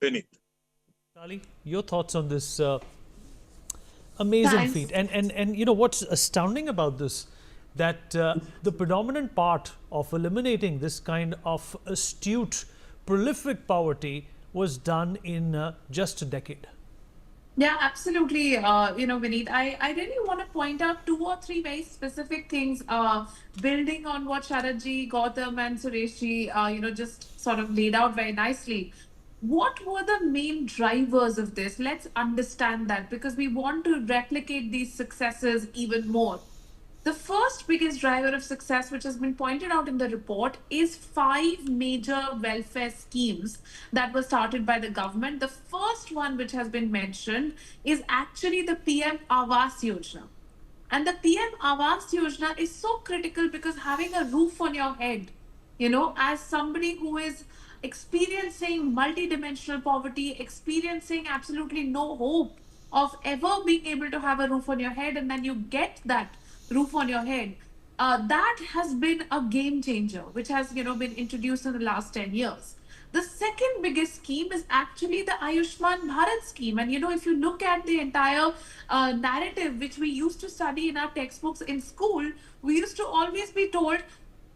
Beneath. Ali, your thoughts on this amazing feat? Thanks. And you know what's astounding about this? That the predominant part of eliminating this kind of astute, prolific poverty was done in just a decade. Yeah, absolutely. Vineet, I really want to point out two or three very specific things, building on what Sharadji, Gautam, and Sureshji, just sort of laid out very nicely. What were the main drivers of this? Let's understand that because we want to replicate these successes even more. The first biggest driver of success, which has been pointed out in the report, is five major welfare schemes that were started by the government. The first one, which has been mentioned, is actually the PM Awas Yojana. And the PM Awas Yojana is so critical because having a roof on your head, as somebody who is experiencing multidimensional poverty, experiencing absolutely no hope of ever being able to have a roof on your head, and then you get that roof on your head. That has been a game changer, which has been introduced in the last 10 years. The second biggest scheme is actually the Ayushman Bharat scheme, and if you look at the entire narrative which we used to study in our textbooks in school, we used to always be told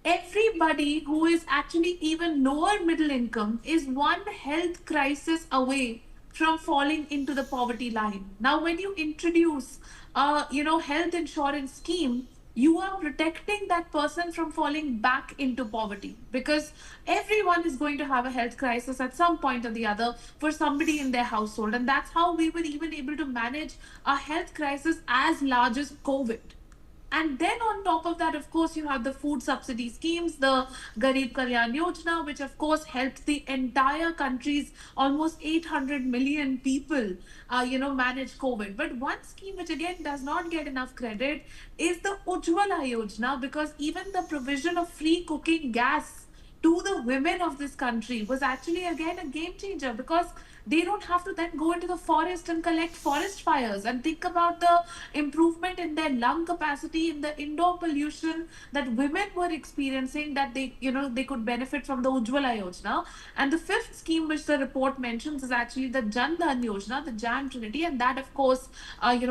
everybody who is actually even lower middle income is one health crisis away from falling into the poverty line. Now, when you introduce health insurance scheme, you are protecting that person from falling back into poverty because everyone is going to have a health crisis at some point or the other for somebody in their household, and that's how we were even able to manage a health crisis as large as COVID. And then on top of that, of course, you have the food subsidy schemes, the Garib Kalyan Yojana, which of course helped the entire country's almost 800 million people, manage COVID. But one scheme which again does not get enough credit is the Ujjwala Yojana, because even the provision of free cooking gas to the women of this country was actually again a game changer because they don't have to then go into the forest and collect forest fires, and think about the improvement in their lung capacity, in the indoor pollution that women were experiencing, that they could benefit from the Ujjwala Yojana. And the fifth scheme which the report mentions is actually the Jan Dhan Yojana, the Jan Trinity, and that of course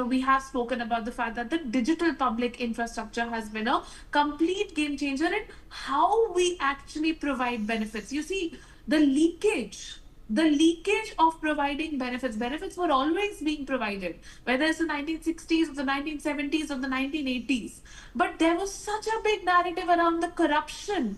we have spoken about the fact that the digital public infrastructure has been a complete game changer in how we actually provide benefits. You see, the leakage the leakage of providing benefits were always being provided, whether it's the 1960s or the 1970s or the 1980s. But there was such a big narrative around the corruption,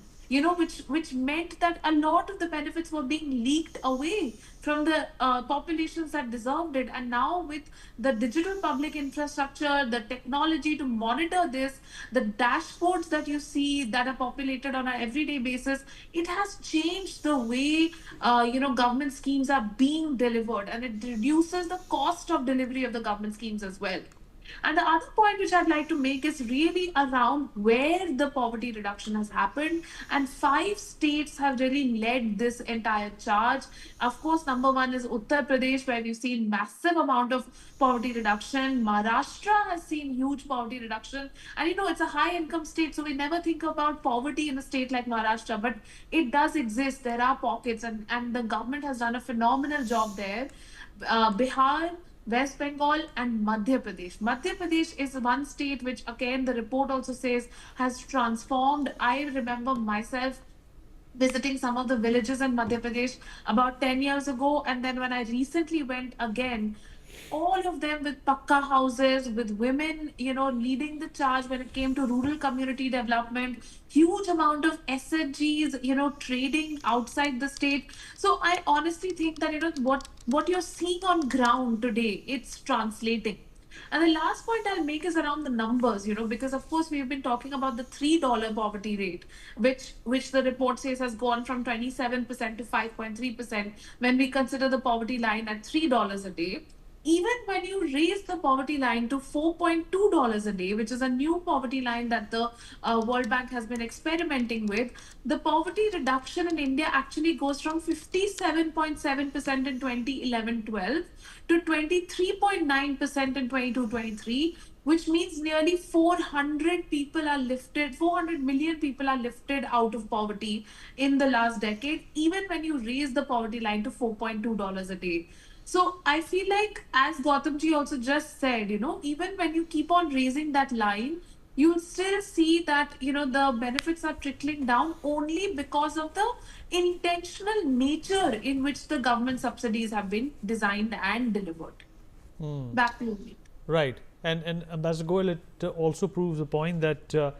which meant that a lot of the benefits were being leaked away from the populations that deserved it. And now, with the digital public infrastructure, the technology to monitor this, the dashboards that you see that are populated on an everyday basis, it has changed the way government schemes are being delivered, and it reduces the cost of delivery of the government schemes as well. And the other point which I'd like to make is really around where the poverty reduction has happened. And five states have really led this entire charge. Of course, number one is Uttar Pradesh, where we've seen massive amount of poverty reduction. Maharashtra has seen huge poverty reduction. And it's a high income state, so we never think about poverty in a state like Maharashtra, but it does exist. There are pockets, and the government has done a phenomenal job there. Bihar, West Bengal, and Madhya Pradesh. Madhya Pradesh is one state which, again, the report also says has transformed. I remember myself visiting some of the villages in Madhya Pradesh about 10 years ago. And then when I recently went again, all of them with pakka houses, with women, leading the charge when it came to rural community development, huge amount of SHGs, trading outside the state. So I honestly think that, what you're seeing on ground today, it's translating. And the last point I'll make is around the numbers, because of course we've been talking about the $3 poverty rate, which the report says has gone from 27% to 5.3% when we consider the poverty line at $3 a day. Even when you raise the poverty line to $4.2 a day, which is a new poverty line that the World Bank has been experimenting with, the poverty reduction in India actually goes from 57.7% in 2011-12 to 23.9% in 22-23 which means nearly 400 people are lifted, 400 million people are lifted out of poverty in the last decade, even when you raise the poverty line to $4.2 a day. So I feel like, as Gautamji also just said, even when you keep on raising that line, you'll still see that, the benefits are trickling down only because of the intentional nature in which the government subsidies have been designed and delivered. Back to you. Right. And Ambassador Goyal, it also proves the point that, the